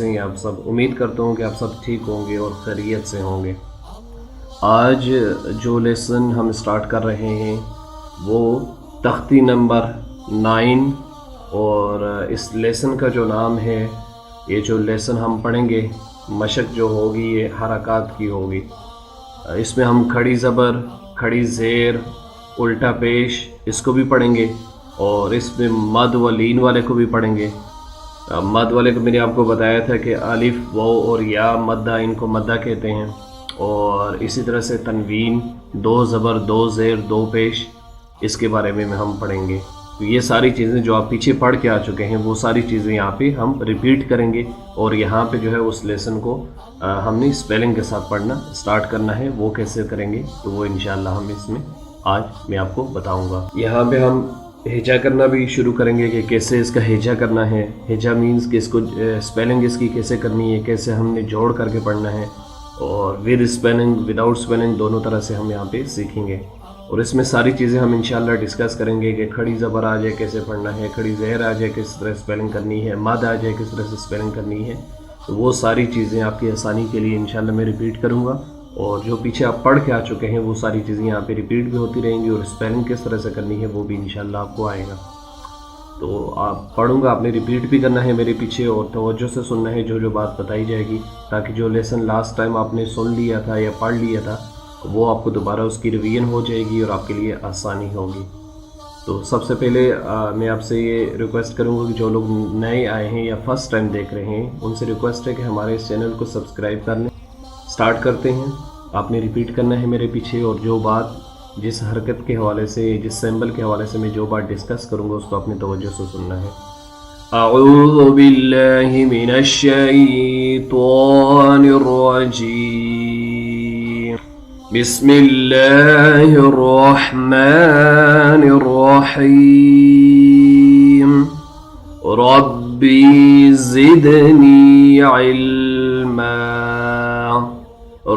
ہیں آپ سب؟ امید کرتا ہوں کہ آپ سب ٹھیک ہوں گے اور خیریت سے ہوں گے۔ آج جو لیسن ہم سٹارٹ کر رہے ہیں وہ تختی نمبر 9 اور اس لیسن کا جو نام ہے، یہ جو لیسن ہم پڑھیں گے مشق جو ہوگی یہ حرکات کی ہوگی۔ اس میں ہم کھڑی زبر، کھڑی زیر، الٹا پیش اس کو بھی پڑھیں گے اور اس میں مد و لین والے کو بھی پڑھیں گے۔ مد والے کو میں نے آپ کو بتایا تھا کہ الف، واو اور یا مدہ، ان کو مدہ کہتے ہیں۔ اور اسی طرح سے تنوین، 2 زبر، 2 زیر، 2 پیش، اس کے بارے میں ہم پڑھیں گے۔ تو یہ ساری چیزیں جو آپ پیچھے پڑھ کے آ چکے ہیں وہ ساری چیزیں یہاں پہ ہم ریپیٹ کریں گے، اور یہاں پہ جو ہے اس لیسن کو ہم نے اسپیلنگ کے ساتھ پڑھنا سٹارٹ کرنا ہے۔ وہ کیسے کریں گے تو وہ انشاءاللہ ہم اس میں آج میں آپ کو بتاؤں گا۔ یہاں پہ ہم ہجا کرنا بھی شروع کریں گے کہ کیسے اس کا ہجا کرنا ہے۔ ہجا مینز کہ اس کو اسپیلنگ اس کی کیسے کرنی ہے، کیسے ہم نے جوڑ کر کے پڑھنا ہے، اور ود اسپیلنگ وداؤٹ اسپیلنگ دونوں طرح سے ہم یہاں پہ سیکھیں گے۔ اور اس میں ساری چیزیں ہم انشاءاللہ ڈسکس کریں گے کہ کھڑی زبر آ جائے کیسے پڑھنا ہے، کھڑی زہر آ جائے کس طرح اسپیلنگ کرنی ہے، مد آ جائے کس طرح سے اسپیلنگ کرنی ہے۔ تو وہ ساری چیزیں آپ کی آسانی کے لیے انشاءاللہ میں ریپیٹ کروں گا، اور جو پیچھے آپ پڑھ کے آ چکے ہیں وہ ساری چیزیں یہاں پہ ریپیٹ بھی ہوتی رہیں گی، اور اسپیلنگ کس طرح سے کرنی ہے وہ بھی انشاءاللہ آپ کو آئے گا۔ تو آپ پڑھوں گا، آپ نے ریپیٹ بھی کرنا ہے میرے پیچھے اور توجہ سے سننا ہے جو بات بتائی جائے گی، تاکہ جو لیسن لاسٹ ٹائم آپ نے سن لیا تھا یا پڑھ لیا تھا وہ آپ کو دوبارہ اس کی ریویژن ہو جائے گی اور آپ کے لیے آسانی ہوگی۔ تو سب سے پہلے میں آپ سے یہ ریکویسٹ کروں گا کہ جو لوگ نئے آئے ہیں یا فرسٹ ٹائم دیکھ رہے ہیں ان سے ریکویسٹ ہے کہ ہمارے اس چینل کو سبسکرائب کر لیں۔ سٹارٹ کرتے ہیں، آپ نے ریپیٹ کرنا ہے میرے پیچھے، اور جو بات جس حرکت کے حوالے سے، جس سمبل کے حوالے سے میں جو بات ڈسکس کروں گا اس کو اپنی توجہ سے سننا ہے۔ اعوذ باللہ من الشیطان الرجیم، بسم اللہ الرحمن الرحیم، ربی زدنی علما،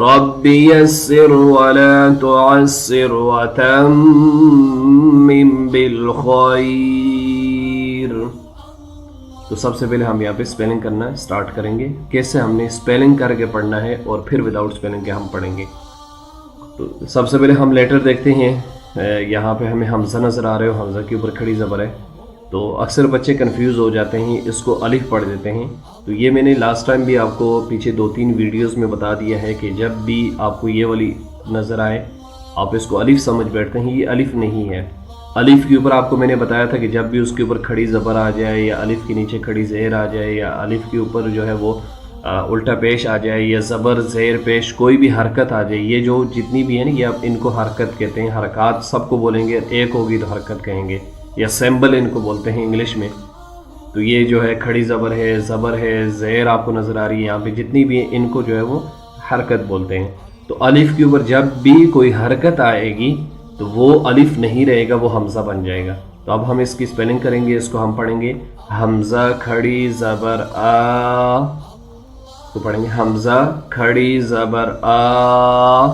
رب یسر ولا تعسر وتمم بالخیر۔ تو سب سے پہلے ہم یہاں پہ اسپیلنگ کرنا سٹارٹ کریں گے، کیسے ہم نے اسپیلنگ کر کے پڑھنا ہے اور پھر وداؤٹ اسپیلنگ کے ہم پڑھیں گے۔ تو سب سے پہلے ہم لیٹر دیکھتے ہیں، یہاں پہ ہمیں حمزہ نظر آ رہے ہو، حمزہ کے اوپر کھڑی زبر ہے، تو اکثر بچے کنفیوز ہو جاتے ہیں، اس کو الف پڑھ دیتے ہیں۔ تو یہ میں نے لاسٹ ٹائم بھی آپ کو پیچھے 2-3 ویڈیوز میں بتا دیا ہے کہ جب بھی آپ کو یہ والی نظر آئے آپ اس کو الف سمجھ بیٹھتے ہیں، یہ الف نہیں ہے۔ الف کے اوپر آپ کو میں نے بتایا تھا کہ جب بھی اس کے اوپر کھڑی زبر آ جائے، یا الف کے نیچے کھڑی زہر آ جائے، یا الف کے اوپر جو ہے وہ الٹا پیش آ جائے، یا زبر زیر پیش کوئی بھی حرکت آ جائے، یہ جو جتنی بھی ہے نا یہ آپ ان کو حرکت کہتے ہیں۔ حرکات سب کو بولیں گے، ایک ہوگی تو حرکت کہیں گے، یا سیمبل ان کو بولتے ہیں انگلش میں۔ تو یہ جو ہے کھڑی زبر ہے، زیر آپ کو نظر آ رہی ہے یہاں پہ، جتنی بھی ہیں ان کو جو ہے وہ حرکت بولتے ہیں۔ تو الف کے اوپر جب بھی کوئی حرکت آئے گی تو وہ الف نہیں رہے گا، وہ حمزہ بن جائے گا۔ تو اب ہم اس کی اسپیلنگ کریں گے، اس کو ہم پڑھیں گے حمزہ کھڑی زبر آ، تو پڑھیں گے حمزہ کھڑی زبر آ۔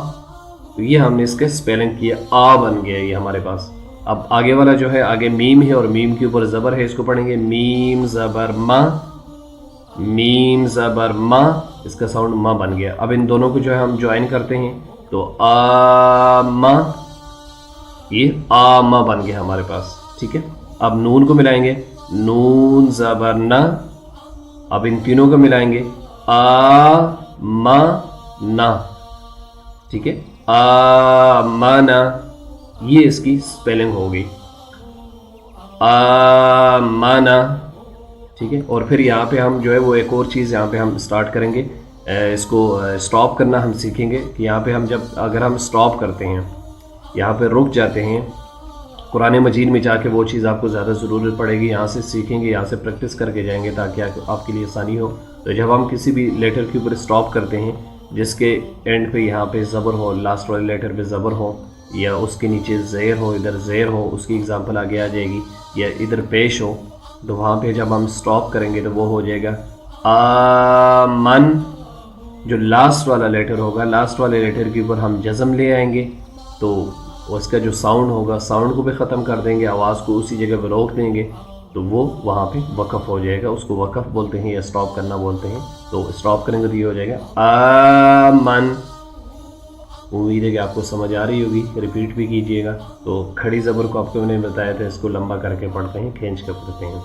تو یہ ہم نے اس کا اسپیلنگ کیا، آ بن گیا یہ ہمارے پاس۔ اب آگے والا جو ہے، آگے میم ہے اور میم کے اوپر زبر ہے، اس کو پڑھیں گے میم زبر ما، میم زبر ما، اس کا ساؤنڈ ما بن گیا۔ اب ان دونوں کو جو ہے ہم جوائن کرتے ہیں تو آما، یہ آما بن گیا ہمارے پاس، ٹھیک ہے۔ اب نون کو ملائیں گے، نون زبر نا، اب ان تینوں کو ملائیں گے آما نا، ٹھیک ہے، آمانا، یہ اس کی سپیلنگ ہوگی آمانا، ٹھیک ہے۔ اور پھر یہاں پہ ہم جو ہے وہ ایک اور چیز یہاں پہ ہم سٹارٹ کریں گے، اس کو سٹاپ کرنا ہم سیکھیں گے کہ یہاں پہ ہم جب اگر ہم سٹاپ کرتے ہیں، یہاں پہ رک جاتے ہیں، قرآن مجید میں جا کے وہ چیز آپ کو زیادہ ضرورت پڑے گی، یہاں سے سیکھیں گے، یہاں سے پریکٹس کر کے جائیں گے تاکہ آپ کے لیے آسانی ہو۔ تو جب ہم کسی بھی لیٹر کے اوپر سٹاپ کرتے ہیں جس کے اینڈ پہ یہاں پہ زبر ہو، لاسٹ والے لیٹر پہ زبر ہو، یا اس کے نیچے زیر ہو، ادھر زیر ہو، اس کی اگزامپل آگے آ جائے گی، یا ادھر پیش ہو، تو وہاں پہ جب ہم سٹاپ کریں گے تو وہ ہو جائے گا آمن۔ جو لاسٹ والا لیٹر ہوگا، لاسٹ والے لیٹر کے اوپر ہم جزم لے آئیں گے، تو اور اس کا جو ساؤنڈ ہوگا ساؤنڈ کو بھی ختم کر دیں گے، آواز کو اسی جگہ پہ روک دیں گے تو وہ وہاں پہ وقف ہو جائے گا. اس کو وقف بولتے ہیں یا سٹاپ کرنا بولتے ہیں. تو سٹاپ کریں گے تو یہ ہو جائے گا آمن. امید ہے کہ آپ کو سمجھ آ رہی ہوگی. ریپیٹ بھی کیجئے گا. تو کھڑی زبر کو آپ کو میں نے بتایا تھا، اس کو لمبا کر کے پڑھتے ہیں، کھینچ کے پڑھتے ہیں.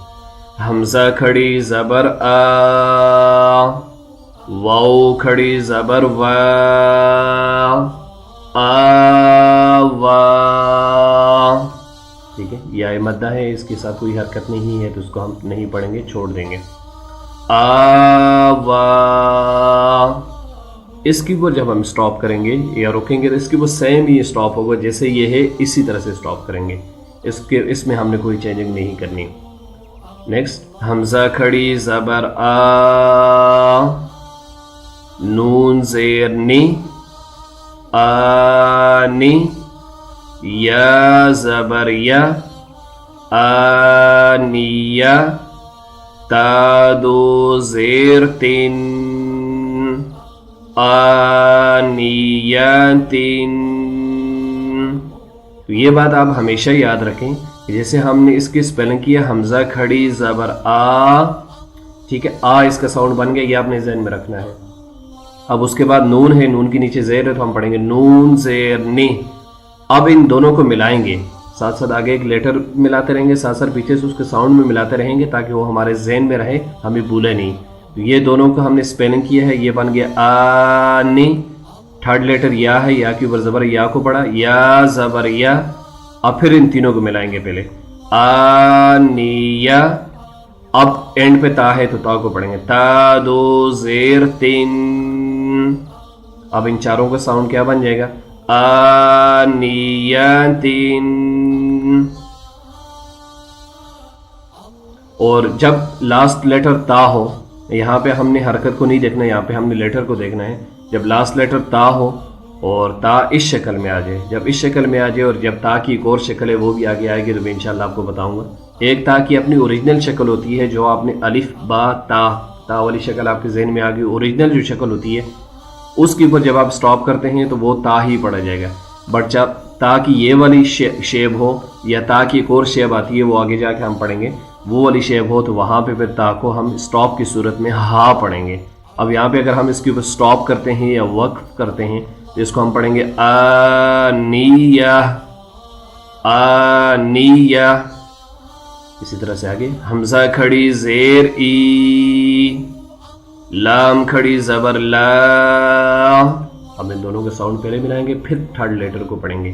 حمزہ کھڑی زبر آ، واو کھڑی زبر وا، آوا. ٹھیک ہے، یہ مدہ ہے، اس کے ساتھ کوئی حرکت نہیں ہے تو اس کو ہم نہیں پڑھیں گے، چھوڑ دیں گے. آوا. اس کے اوپر جب ہم سٹاپ کریں گے یا روکیں گے تو اس کے اوپر سیم ہی سٹاپ ہوگا جیسے یہ ہے، اسی طرح سے سٹاپ کریں گے. اس میں ہم نے کوئی چینجنگ نہیں کرنی. نیکسٹ، حمزہ کھڑی زبر آ، نون زیر نی، آنی. یا زبر یا، آنیہ. تا دو زیر تین، آنیتن. تو یہ بات آپ ہمیشہ یاد رکھیں کہ جیسے ہم نے اس کی سپیلنگ کیا حمزہ کھڑی زبر آ، ٹھیک ہے، آ اس کا ساؤنڈ بن گیا، یہ آپ نے ذہن میں رکھنا ہے. اب اس کے بعد نون ہے، نون کے نیچے زیر ہے تو ہم پڑھیں گے نون زیر نی. اب ان دونوں کو ملائیں گے، ساتھ ساتھ آگے ایک لیٹر ملاتے رہیں گے، ساتھ ساتھ پیچھے سے اس کے ساؤنڈ میں ملاتے رہیں گے تاکہ وہ ہمارے ذہن میں رہے، ہمیں بھولے نہیں. تو یہ دونوں کو ہم نے سپیلنگ کیا ہے، یہ بن گیا آنی. تھرڈ لیٹر یا ہے، یا کے اوپر زبر یا کو پڑھا، یا زبر یا. اب پھر ان تینوں کو ملائیں گے، پہلے آنیہ. اب اینڈ پہ تا ہے تو تا کو پڑھیں گے تا دو زیر تین. اب ان چاروں کا ساؤنڈ کیا بن جائے گا؟ آنیتن. اور جب لاسٹ لیٹر تا ہو، یہاں پہ ہم نے حرکت کو نہیں دیکھنا، یہاں پہ ہم نے لیٹر کو دیکھنا ہے. جب لاسٹ لیٹر تا ہو اور تا اس شکل میں آ جائے، جب اس شکل میں آ جائے اور جب تا کی ایک اور شکل ہے وہ بھی آگے آئے گی تو میں انشاءاللہ آپ کو بتاؤں گا. ایک تا کی اپنی اوریجنل شکل ہوتی ہے جو آپ نے الف با تا والی شکل آپ کے ذہن میں آ گئی. اوریجنل جو شکل ہوتی ہے اس کے اوپر جب آپ سٹاپ کرتے ہیں تو وہ تا ہی پڑا جائے گا. بٹ جب تا کی یہ والی شیپ ہو یا تا کی ایک اور شیپ آتی ہے وہ آگے جا کے ہم پڑھیں گے، وہ والی شیپ ہو تو وہاں پہ پھر تا کو ہم سٹاپ کی صورت میں ہا پڑھیں گے. اب یہاں پہ اگر ہم اس کے اوپر سٹاپ کرتے ہیں یا وقف کرتے ہیں تو اس کو ہم پڑھیں گے آنیہ، آنیہ. اسی طرح سے آگے حمزہ کھڑی زیر ای، لام کھڑی زبر لا. ہم ان دونوں کے ساؤنڈ پہلے ملائیں گے پھر تھرڈ لیٹر کو پڑھیں گے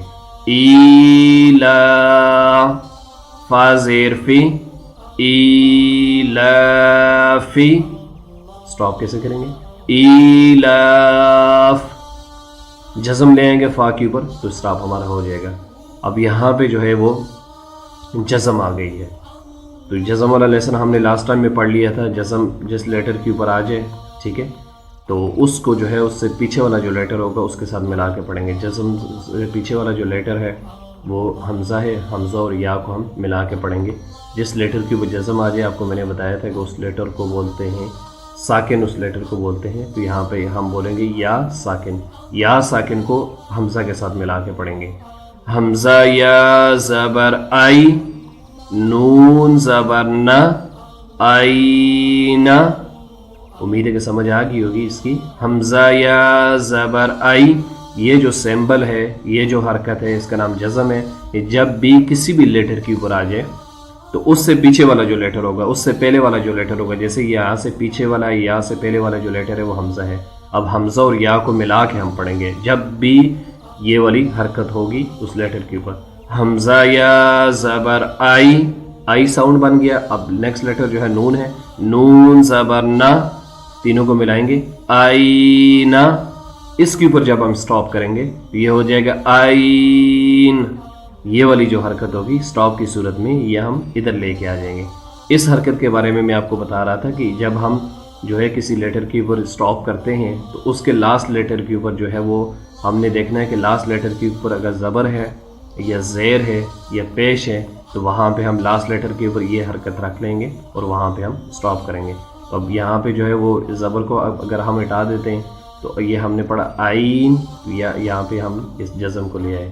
ای لا. فا زیر فی، ای لا فی. سٹاپ کیسے کریں گے؟ ایلاف. جزم لے آئیں گے فا کے اوپر تو سٹاپ ہمارا ہو جائے گا. اب یہاں پہ جو ہے وہ جزم آ گئی ہے. تو جزم والا لیسن ہم نے لاسٹ ٹائم میں پڑھ لیا تھا. جزم جس لیٹر کے اوپر آ جائے، ٹھیک ہے، تو اس کو جو ہے اس سے پیچھے والا جو لیٹر ہوگا اس کے ساتھ ملا کے پڑھیں گے. جزم سے پیچھے والا جو لیٹر ہے وہ حمزہ ہے، حمزہ اور یا کو ہم ملا کے پڑھیں گے. جس لیٹر کی وہ جزم آ جائے، آپ کو میں نے بتایا تھا کہ اس لیٹر کو بولتے ہیں ساکن، اس لیٹر کو بولتے ہیں. تو یہاں پہ ہم بولیں گے یا ساکن. یا ساکن کو حمزہ کے ساتھ ملا کے پڑھیں گے. حمزہ یا زبر آئی، نون زبر نہ، آئینہ. امید ہے کہ سمجھ آ گئی ہوگی اس کی. حمزہ یا زبر آئی، یہ جو سیمبل ہے، یہ جو حرکت ہے، اس کا نام جزم ہے. یہ جب بھی کسی بھی لیٹر کے اوپر آ جائے تو اس سے پیچھے والا جو لیٹر ہوگا، اس سے پہلے والا جو لیٹر ہوگا، جیسے یہاں سے پیچھے والا ہے، یہاں سے پہلے والا جو لیٹر ہے وہ حمزہ ہے. اب حمزہ اور یا کو ملا کے ہم پڑھیں گے جب بھی یہ والی حرکت ہوگی اس لیٹر کے اوپر. حمزہ یا زبر آئی، آئی ساؤنڈ بن گیا. اب نیکسٹ لیٹر جو ہے نون ہے، نون زبر نہ، تینوں کو ملائیں گے آئینہ. اس کے اوپر جب ہم سٹاپ کریں گے تو یہ ہو جائے گا آئین. یہ والی جو حرکت ہوگی سٹاپ کی صورت میں یہ ہم ادھر لے کے آ جائیں گے. اس حرکت کے بارے میں آپ کو بتا رہا تھا کہ جب ہم جو ہے کسی لیٹر کے اوپر سٹاپ کرتے ہیں تو اس کے لاسٹ لیٹر کے اوپر جو ہے وہ ہم نے دیکھنا ہے کہ لاسٹ لیٹر کے اوپر اگر زبر ہے یا زیر ہے یا پیش ہے تو وہاں پہ ہم لاسٹ لیٹر کے اوپر یہ حرکت رکھ لیں گے اور وہاں پہ ہم سٹاپ کریں گے. اب یہاں پہ جو ہے وہ زبر کو اگر ہم ہٹا دیتے ہیں تو یہ ہم نے پڑھا آئین، یا یہاں پہ ہم اس جزم کو لے آئے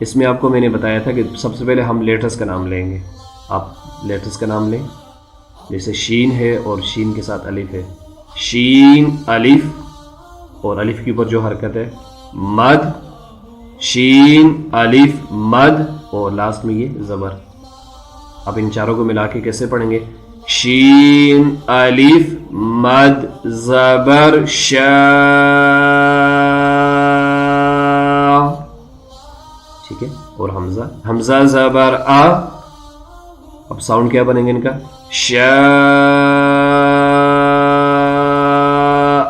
اس میں آپ کو میں نے بتایا تھا کہ سب سے پہلے ہم لیٹرز کا نام لیں گے. آپ لیٹرز کا نام لیں. جیسے شین ہے اور شین کے ساتھ الف ہے. شین الف اور الف کے اوپر جو حرکت ہے مد. شین الف مد اور لاسٹ میں یہ زبر. اب ان چاروں کو ملا کے کیسے پڑھیں گے؟ شین الف مد زبر شا. ٹھیک ہے. اور حمزہ، حمزہ زبر آ. اب ساؤنڈ کیا بنیں گے ان کا؟ شا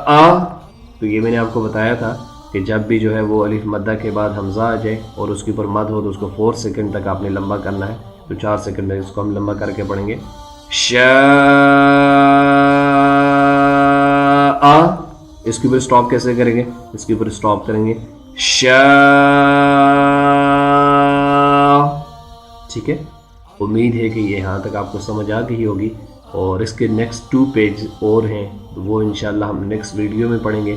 آ. تو یہ میں نے آپ کو بتایا تھا کہ جب بھی جو ہے وہ الف مدہ کے بعد حمزہ آ جائے اور اس کے اوپر مد ہو تو اس کو 4 سیکنڈ تک آپ نے لمبا کرنا ہے. تو 4 سیکنڈ تک اس کو ہم لمبا کر کے پڑھیں گے. شا آ. اس کے اوپر سٹاپ کیسے کریں گے؟ اس کے اوپر سٹاپ کریں گے شا. ٹھیک ہے. امید ہے کہ یہاں تک آپ کو سمجھ آ گئی ہوگی. اور اس کے نیکسٹ 2 پیج اور ہیں وہ انشاءاللہ ہم نیکسٹ ویڈیو میں پڑھیں گے.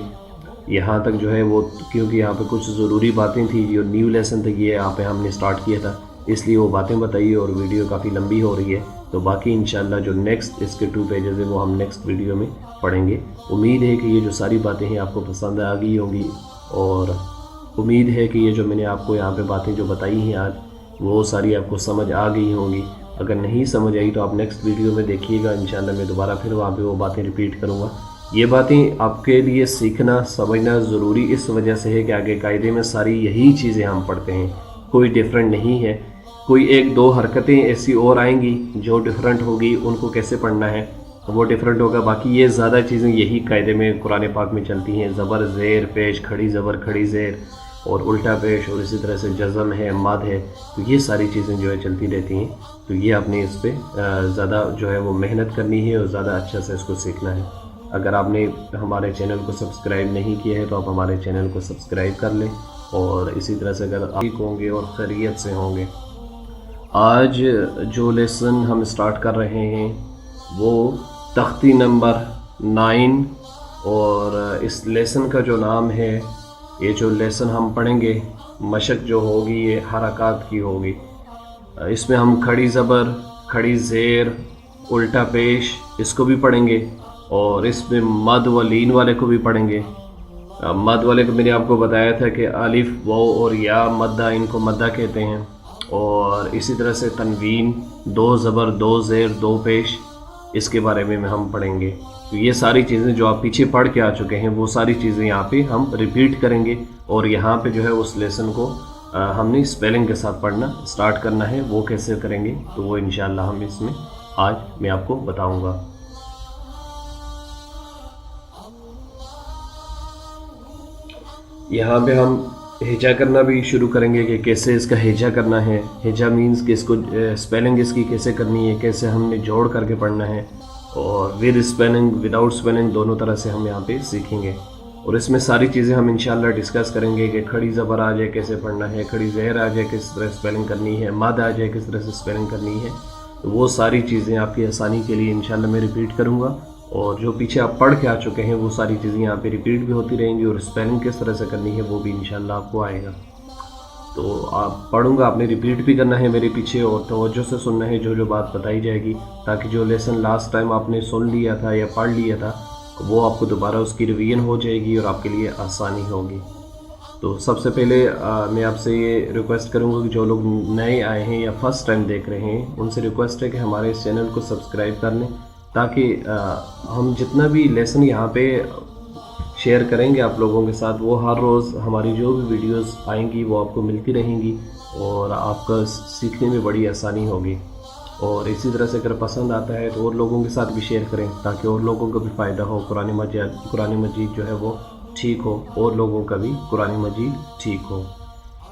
یہاں تک جو ہے وہ کیونکہ یہاں پہ کچھ ضروری باتیں تھیں جو نیو لیسن تھے یہ یہاں پہ ہم نے سٹارٹ کیا تھا اس لیے وہ باتیں بتائی اور ویڈیو کافی لمبی ہو رہی ہے. تو باقی انشاءاللہ جو نیکسٹ اس کے 2 پیجز ہیں وہ ہم نیکسٹ ویڈیو میں پڑھیں گے. امید ہے کہ یہ جو ساری باتیں ہیں آپ کو پسند آ گئی ہوں گی اور امید ہے کہ یہ جو میں نے آپ کو یہاں پہ باتیں جو بتائی ہیں آج وہ ساری آپ کو سمجھ آ گئی ہوں گی. اگر نہیں سمجھ آئی تو آپ نیکسٹ ویڈیو میں دیکھیے گا. انشاءاللہ میں دوبارہ پھر وہاں پہ وہ باتیں ریپیٹ کروں گا. یہ باتیں آپ کے لیے سیکھنا سمجھنا ضروری اس وجہ سے ہے کہ آگے قاعدے میں ساری یہی چیزیں ہم پڑھتے ہیں. کوئی ڈیفرنٹ نہیں ہے. کوئی 1-2 حرکتیں ایسی اور آئیں گی جو ڈیفرنٹ ہوگی ان کو کیسے پڑھنا ہے وہ ڈیفرنٹ ہوگا. باقی یہ زیادہ چیزیں یہی قاعدے میں قرآن پاک میں چلتی ہیں. زبر زیر پیش کھڑی زبر کھڑی زیر اور الٹا پیش اور اسی طرح سے جزم ہے مد ہے. تو یہ ساری چیزیں جو ہے چلتی رہتی ہیں. تو یہ آپ نے اس پہ زیادہ جو ہے وہ محنت کرنی ہے اور زیادہ اچھا سے اس کو سیکھنا ہے. اگر آپ نے ہمارے چینل کو سبسکرائب نہیں کیا ہے تو آپ ہمارے چینل کو سبسکرائب کر لیں. اور اسی طرح سے اگر آپ ٹھیک ہوں گے اور خیریت سے ہوں گے. آج جو لیسن ہم سٹارٹ کر رہے ہیں وہ تختی نمبر 9 اور اس لیسن کا جو نام ہے یہ جو لیسن ہم پڑھیں گے مشق جو ہوگی یہ حرکات کی ہوگی. اس میں ہم کھڑی زبر کھڑی زیر الٹا پیش اس کو بھی پڑھیں گے اور اس میں مد و لین والے کو بھی پڑھیں گے. مد والے کو میں نے آپ کو بتایا تھا کہ الف واو اور یا مدہ ان کو مدہ کہتے ہیں. اور اسی طرح سے تنوین 2 زبر 2 زیر 2 پیش اس کے بارے میں ہم پڑھیں گے. تو یہ ساری چیزیں جو آپ پیچھے پڑھ کے آ چکے ہیں وہ ساری چیزیں یہاں پہ ہم ریپیٹ کریں گے. اور یہاں پہ جو ہے اس لیسن کو ہم نے اسپیلنگ کے ساتھ پڑھنا سٹارٹ کرنا ہے. وہ کیسے کریں گے تو وہ انشاءاللہ ہم اس میں آج میں آپ کو بتاؤں گا. یہاں پہ ہم ہجا کرنا بھی شروع کریں گے کہ کیسے اس کا ہجا کرنا ہے. ہجا مینز کہ اس کو اسپیلنگ اس کی کیسے کرنی ہے کیسے ہم نے جوڑ کر کے پڑھنا ہے اور ود اسپیلنگ وداؤٹ اسپیلنگ دونوں طرح سے ہم یہاں پہ سیکھیں گے. اور اس میں ساری چیزیں ہم انشاءاللہ ڈسکس کریں گے کہ کھڑی زبر آ جائے کیسے پڑھنا ہے, کھڑی زہر آ جائے کس طرح اسپیلنگ کرنی ہے, مد آ جائے کس طرح سے اسپیلنگ کرنی ہے. تو وہ ساری چیزیں آپ کی آسانی کے لیے انشاءاللہ میں ریپیٹ کروں گا. اور جو پیچھے آپ پڑھ کے آ چکے ہیں وہ ساری چیزیں یہاں پہ ریپیٹ بھی ہوتی رہیں گی اور اسپیلنگ کس طرح سے کرنی ہے وہ بھی انشاءاللہ آپ کو آئے گا. تو آپ پڑھوں گا آپ نے ریپیٹ بھی کرنا ہے میرے پیچھے اور توجہ سے سننا ہے جو بات بتائی جائے گی تاکہ جو لیسن لاسٹ ٹائم آپ نے سن لیا تھا یا پڑھ لیا تھا وہ آپ کو دوبارہ اس کی ریویژن ہو جائے گی اور آپ کے لیے آسانی ہوگی. تو سب سے پہلے میں آپ سے یہ ریکویسٹ کروں گا کہ جو لوگ نئے آئے ہیں یا فرسٹ ٹائم دیکھ رہے ہیں ان سے ریکویسٹ ہے کہ ہمارے اس چینل کو سبسکرائب کر لیں تاکہ ہم جتنا بھی لیسن یہاں پہ شیئر کریں گے آپ لوگوں کے ساتھ وہ ہر روز ہماری جو بھی ویڈیوز آئیں گی وہ آپ کو ملتی رہیں گی اور آپ کا سیکھنے میں بڑی آسانی ہوگی. اور اسی طرح سے اگر پسند آتا ہے تو اور لوگوں کے ساتھ بھی شیئر کریں تاکہ اور لوگوں کو بھی فائدہ ہو. قرآن مجید جو ہے وہ ٹھیک ہو اور لوگوں کا بھی قرآن مجید ٹھیک ہو.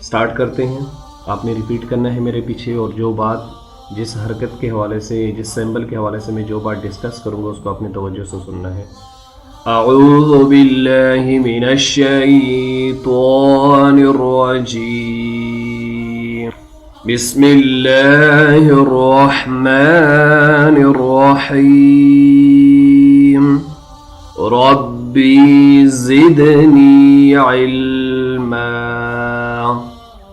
سٹارٹ کرتے ہیں. آپ نے ریپیٹ کرنا ہے میرے پیچھے اور جو بات جس حرکت کے حوالے سے جس سمبل کے حوالے سے میں جو بات ڈسکس کروں گا اس کو اپنی توجہ سے سننا ہے. اعوذ باللہ من الشیطان الرجیم. بسم اللہ الرحمن الرحیم. ربی زدنی علما.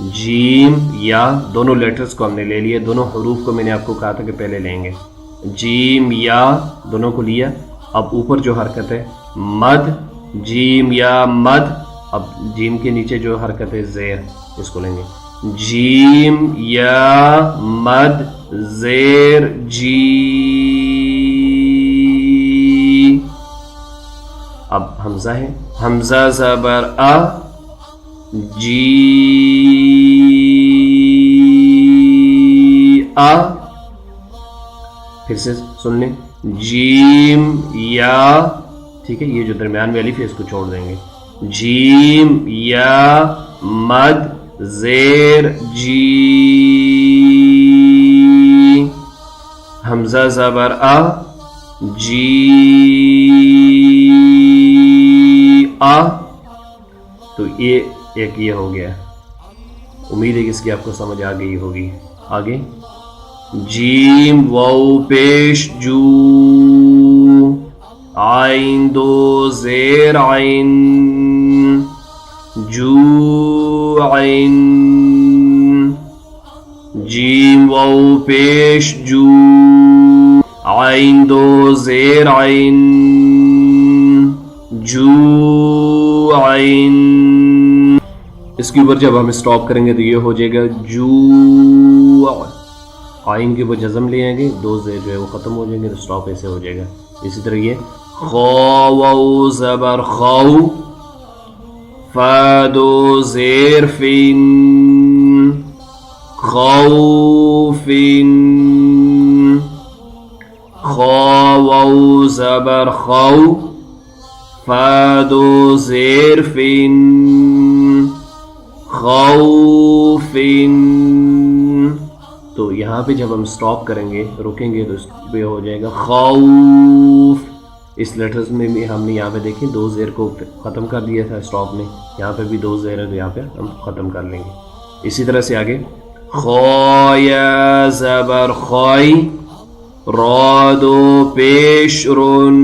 جیم یا دونوں لیٹرز کو ہم نے لے لیے, دونوں حروف کو میں نے آپ کو کہا تھا کہ پہلے لیں گے. جیم یا دونوں کو لیا. اب اوپر جو حرکت ہے مد, جیم یا مد. اب جیم کے نیچے جو حرکت ہے زیر, اس کو لیں گے جیم یا مد زیر جی. اب حمزہ ہے, حمزہ زبر آ جی آ. پھر سے سن لیں, جیم یا, ٹھیک ہے, یہ جو درمیان میں الف ہے اس کو چھوڑ دیں گے. جیم یا مد زیر جی. حمزہ زبر آ جی آ. تو یہ ایک یہ ہو گیا. امید ہے کہ اس کی آپ کو سمجھ آ گئی ہوگی. آگے جیم واو پیش جو, عین دو زیر عین جو عین. جیم واو پیش جو, عین دو زیر عین جو عین. اس کے اوپر جب ہم اسٹاپ کریں گے تو یہ ہو جائے گا جو. آئین کے اوپر جزم لے آئیں گے, دو زیر جو ہے وہ ختم ہو جائیں گے, تو اسٹاپ ایسے ہو جائے گا. اسی طرح یہ خو زبر خو, فا دو زیر فین خوفین. خو زبر خو, فا دو زیر فین خوفین. تو یہاں پہ جب ہم سٹاپ کریں گے, رکیں گے, تو اس پہ ہو جائے گا خوف. اس لیٹرز میں بھی ہم نے یہاں پہ دیکھیں دو زیر کو ختم کر دیا تھا سٹاپ میں, یہاں پہ بھی دو زیر ہے, تو یہاں پہ ہم ختم کر لیں گے. اسی طرح سے آگے خویا زبر خوئی, را دو پیش رن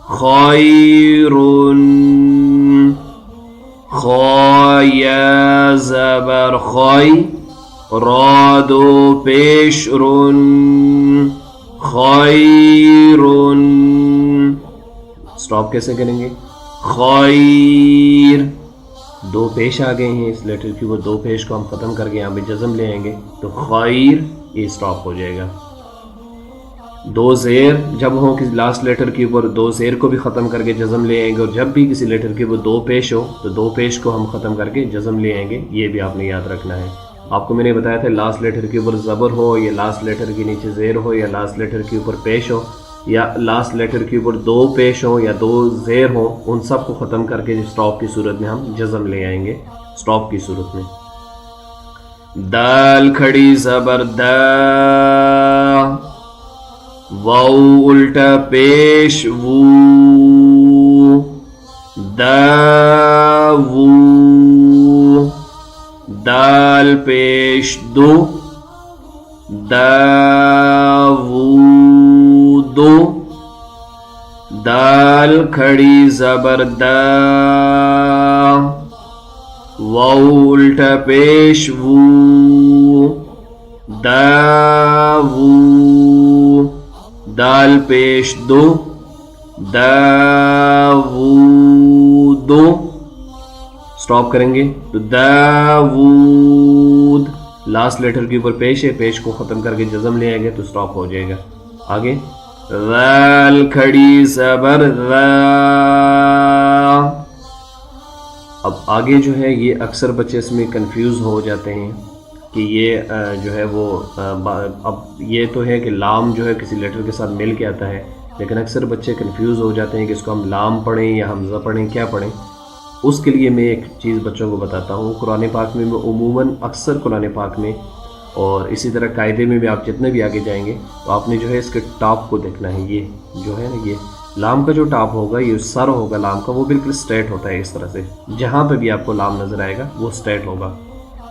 خیرن. خویا زبر خوئی, را دو پیش رن خیرن. سٹاپ کیسے کریں گے؟ خیر, دو پیش آ گئے ہیں اس لیٹر کی, وہ دو پیش کو ہم ختم کر کے یہاں پہ جزم لے آئیں گے, تو خیر یہ سٹاپ ہو جائے گا. دو زیر جب ہوں کسی لاسٹ لیٹر کے اوپر, دو زیر کو بھی ختم کر کے جزم لے آئیں گے, اور جب بھی کسی لیٹر کے اوپر دو پیش ہو تو دو پیش کو ہم ختم کر کے جزم لے آئیں گے. یہ بھی آپ نے یاد رکھنا ہے. آپ کو میں نے بتایا تھا لاسٹ لیٹر کے اوپر زبر ہو, یا لاسٹ لیٹر کے نیچے زیر ہو, یا لاسٹ لیٹر کے اوپر پیش ہو, یا لاسٹ لیٹر کے اوپر دو پیش ہوں یا دو زیر ہوں, ان سب کو ختم کر کے سٹاپ کی صورت میں ہم جزم لے آئیں گے. سٹاپ کی صورت میں دال کھڑی زبر دا, واو الٹا پیش وو, دا وو. دال پیش دو, دا وو دو. دال کھڑی زبر دا, واو الٹا پیش وو, دا وو. دال پیش دو, دا وو دو. سٹاپ کریں گے تو داود, لاسٹ لیٹر کے اوپر پیش ہے, پیش کو ختم کر کے جزم لے آئیں گے تو سٹاپ ہو جائے گا. آگے ذال کھڑی زبر ذا. اب آگے جو ہے یہ اکثر بچے اس میں کنفیوز ہو جاتے ہیں کہ یہ جو ہے وہ, اب یہ تو ہے کہ لام جو ہے کسی لیٹر کے ساتھ مل کے آتا ہے, لیکن اکثر بچے کنفیوز ہو جاتے ہیں کہ اس کو ہم لام پڑھیں یا حمزہ پڑھیں, کیا پڑھیں. اس کے لیے میں ایک چیز بچوں کو بتاتا ہوں. قرآن پاک میں عموماً اکثر قرآن پاک میں اور اسی طرح قاعدے میں بھی آپ جتنے بھی آگے جائیں گے تو آپ نے جو ہے اس کے ٹاپ کو دیکھنا ہے. یہ جو ہے نا, یہ لام کا جو ٹاپ ہوگا, یہ سر ہوگا لام کا, وہ بالکل سٹریٹ ہوتا ہے اس طرح سے. جہاں پہ بھی آپ کو لام نظر آئے گا وہ سٹریٹ ہوگا.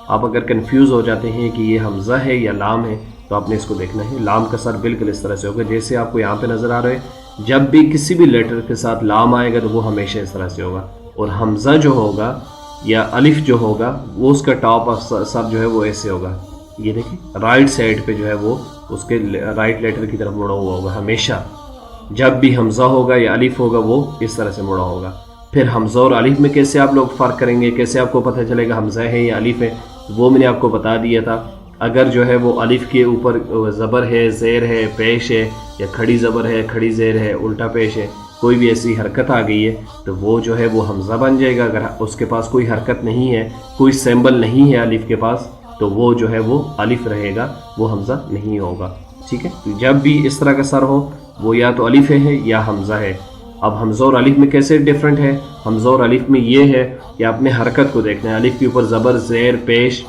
آپ اگر کنفیوز ہو جاتے ہیں کہ یہ حمزہ ہے یا لام ہے تو آپ نے اس کو دیکھنا ہے. لام کا سر بالکل اس طرح سے ہوگا جیسے آپ کو یہاں پہ نظر آ رہا ہے. جب بھی کسی بھی لیٹر کے ساتھ لام آئے گا تو وہ ہمیشہ اس طرح سے ہوگا. اور حمزہ جو ہوگا یا الف جو ہوگا وہ اس کا ٹاپ سر جو ہے وہ ایسے ہوگا، یہ دیکھیں رائٹ سائڈ پہ جو ہے وہ اس کے رائٹ لیٹر کی طرف مڑا ہوا ہوگا ہمیشہ. جب بھی حمزہ ہوگا یا الف ہوگا وہ اس طرح سے مڑا ہوگا. پھر حمزہ اور الف میں کیسے آپ لوگ فرق کریں گے، کیسے آپ کو پتہ چلے گا حمزہ ہے یا الف ہے، وہ میں نے آپ کو بتا دیا تھا. اگر جو ہے وہ الف کے اوپر زبر ہے، زیر ہے، پیش ہے، یا کھڑی زبر ہے، کھڑی زیر ہے، الٹا پیش ہے، کوئی بھی ایسی حرکت آ گئی ہے تو وہ جو ہے وہ حمزہ بن جائے گا. اگر اس کے پاس کوئی حرکت نہیں ہے، کوئی سیمبل نہیں ہے الف کے پاس، تو وہ جو ہے وہ الف رہے گا، وہ حمزہ نہیں ہوگا. ٹھیک ہے، تو جب بھی اس طرح کا سر ہو وہ یا تو الف ہے یا حمزہ ہے. اب حمزہ اور الف میں کیسے ڈیفرنٹ ہے؟ حمزہ اور الف میں یہ ہے کہ آپ نے حرکت کو دیکھنا ہے. الف کے اوپر زبر، زیر، پیش،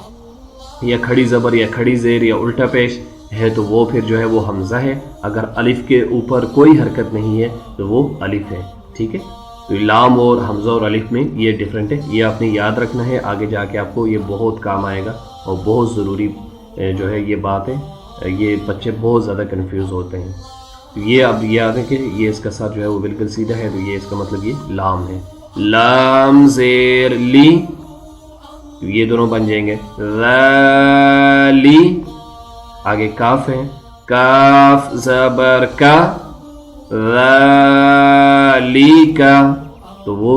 یا کھڑی زبر یا کھڑی زیر یا الٹا پیش ہے تو وہ پھر جو ہے وہ حمزہ ہے. اگر الف کے اوپر کوئی حرکت نہیں ہے تو وہ الف ہے. ٹھیک ہے، تو لام اور حمزہ اور الف میں یہ ڈیفرنٹ ہے. یہ آپ نے یاد رکھنا ہے، آگے جا کے آپ کو یہ بہت کام آئے گا اور بہت ضروری جو ہے یہ بات ہے. یہ بچے بہت زیادہ کنفیوز ہوتے ہیں. یہ اب یاد ہے کہ یہ اس کا سر جو ہے وہ بالکل سیدھا ہے، تو یہ اس کا مطلب یہ لام ہے. لام زیر لی، یہ دونوں بن جائیں گے لی. آگے کاف ہے، کاف زبر کا، لی کا. تو وہ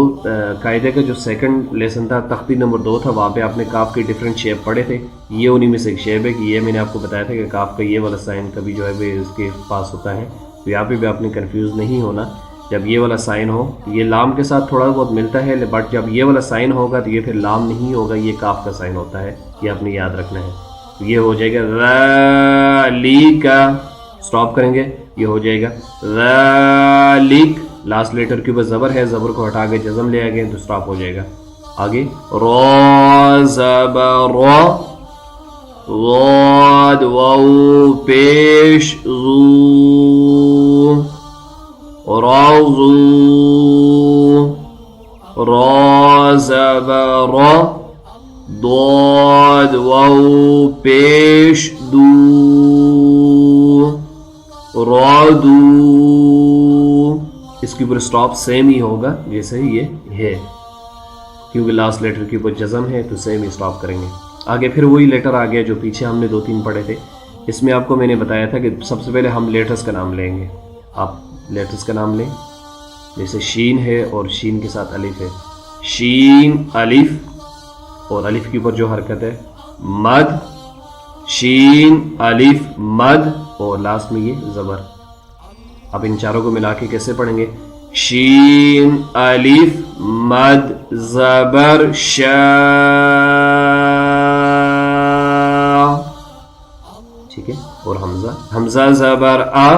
قاعدے کا جو سیکنڈ لیسن تھا، تختی نمبر 2 تھا، وہاں پہ آپ نے کاف کے ڈفرینٹ شیپ پڑھے تھے. یہ انہی میں سے ایک شیپ ہے کہ یہ میں نے آپ کو بتایا تھا کہ کاف کا یہ والا سائن کبھی جو ہے اس کے پاس ہوتا ہے. تو یہاں پہ بھی آپ نے کنفیوز نہیں ہونا. جب یہ والا سائن ہو، یہ لام کے ساتھ تھوڑا بہت ملتا ہے، بٹ جب یہ والا سائن ہوگا تو یہ پھر لام نہیں ہوگا، یہ کاف کا سائن ہوتا ہے. یہ آپ نے یاد رکھنا ہے. تو یہ ہو جائے گا لی کا، سٹاپ کریں گے، یہ ہو جائے گا ذالک. لاسٹ لیٹر کے اوپر زبر ہے، زبر کو ہٹا کے جزم لے آگے تو سٹاپ ہو جائے گا. آگے را زبر را، ضاد واو پیش زو، راضو، را زبر را، ضاد واو پیش دو، رادو. اس کے اوپر سٹاپ سیم ہی ہوگا جیسے یہ ہے، کیونکہ لاسٹ لیٹر کے اوپر جزم ہے تو سیم ہی سٹاپ کریں گے. آگے پھر وہی لیٹر آ گیا جو پیچھے ہم نے 2-3 پڑھے تھے. اس میں آپ کو میں نے بتایا تھا کہ سب سے پہلے ہم لیٹرز کا نام لیں گے. آپ لیٹرز کا نام لیں، جیسے شین ہے اور شین کے ساتھ الف ہے. شین الف، اور الف کے اوپر جو حرکت ہے مد، شین الف مد، اور لاسٹ میں یہ زبر. اب ان چاروں کو ملا کے کیسے پڑھیں گے؟ شین الف مد زبر شا. ٹھیک ہے، اور حمزہ، حمزہ زبر آ.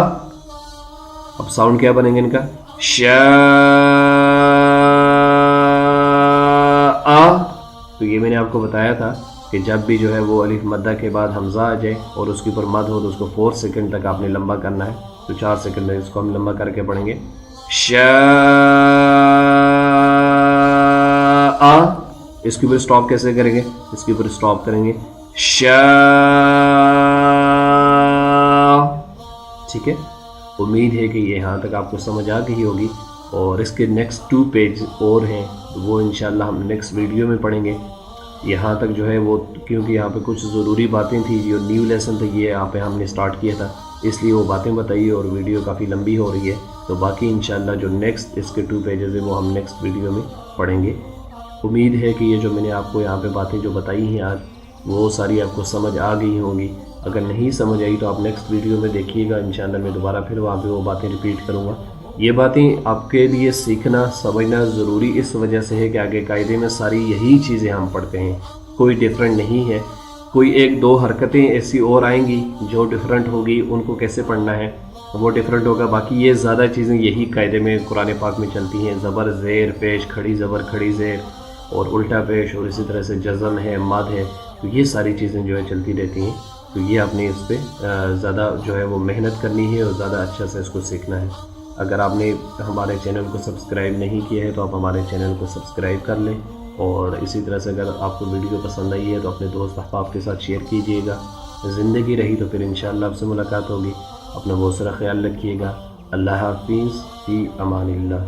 اب ساؤنڈ کیا بنیں گے ان کا؟ شا آ. تو یہ میں نے آپ کو بتایا تھا کہ جب بھی جو ہے وہ الف مدہ کے بعد حمزہ آ جائے اور اس کے اوپر مد ہو تو اس کو 4 سیکنڈ تک آپ نے لمبا کرنا ہے. تو 4 سیکنڈ میں اس کو ہم لمبا کر کے پڑھیں گے شا آ. اس کے اوپر سٹاپ کیسے کریں گے؟ اس کے اوپر سٹاپ کریں گے شا. ٹھیک ہے، امید ہے کہ یہاں تک آپ کو سمجھ آ گئی ہوگی. اور اس کے نیکسٹ 2 پیج اور ہیں، وہ انشاءاللہ ہم نیکسٹ ویڈیو میں پڑھیں گے. یہاں تک جو ہے وہ کیونکہ یہاں پہ کچھ ضروری باتیں تھیں، جو نیو لیسن تھے یہ یہاں پہ ہم نے سٹارٹ کیا تھا، اس لیے وہ باتیں بتائیے اور ویڈیو کافی لمبی ہو رہی ہے. تو باقی انشاءاللہ جو نیکسٹ اس کے 2 پیجز ہیں وہ ہم نیکسٹ ویڈیو میں پڑھیں گے. امید ہے کہ یہ جو میں نے آپ کو یہاں پہ باتیں جو بتائی ہیں آج، وہ ساری آپ کو سمجھ آ گئی ہوں گی. اگر نہیں سمجھ آئی تو آپ نیکسٹ ویڈیو میں دیکھیے گا، انشاءاللہ میں دوبارہ پھر وہاں پہ وہ باتیں ریپیٹ کروں گا. یہ باتیں آپ کے لیے سیکھنا سمجھنا ضروری اس وجہ سے ہے کہ آگے قاعدے میں ساری یہی چیزیں ہم پڑھتے ہیں، کوئی ڈیفرنٹ نہیں ہے. کوئی 1-2 حرکتیں ایسی اور آئیں گی جو ڈیفرنٹ ہوگی، ان کو کیسے پڑھنا ہے وہ ڈیفرنٹ ہوگا. باقی یہ زیادہ چیزیں یہی قاعدے میں قرآن پاک میں چلتی ہیں. زبر زیر پیش، کھڑی زبر کھڑی زیر، اور الٹا پیش، اور اسی طرح سے جزم ہے، مد ہے. تو یہ ساری چیزیں جو ہے چلتی رہتی ہیں. تو یہ آپ نے اس پہ زیادہ جو ہے وہ محنت کرنی ہے اور زیادہ اچھا سے اس کو سیکھنا ہے. اگر آپ نے ہمارے چینل کو سبسکرائب نہیں کیا ہے تو آپ ہمارے چینل کو سبسکرائب کر لیں. اور اسی طرح سے اگر آپ کو ویڈیو پسند آئی ہے تو اپنے دوست احباب کے ساتھ شیئر کیجیے گا. زندگی رہی تو پھر انشاءاللہ آپ سے ملاقات ہوگی. اپنا بہت سارا خیال رکھیے گا. اللہ حافظ، فی امان اللہ.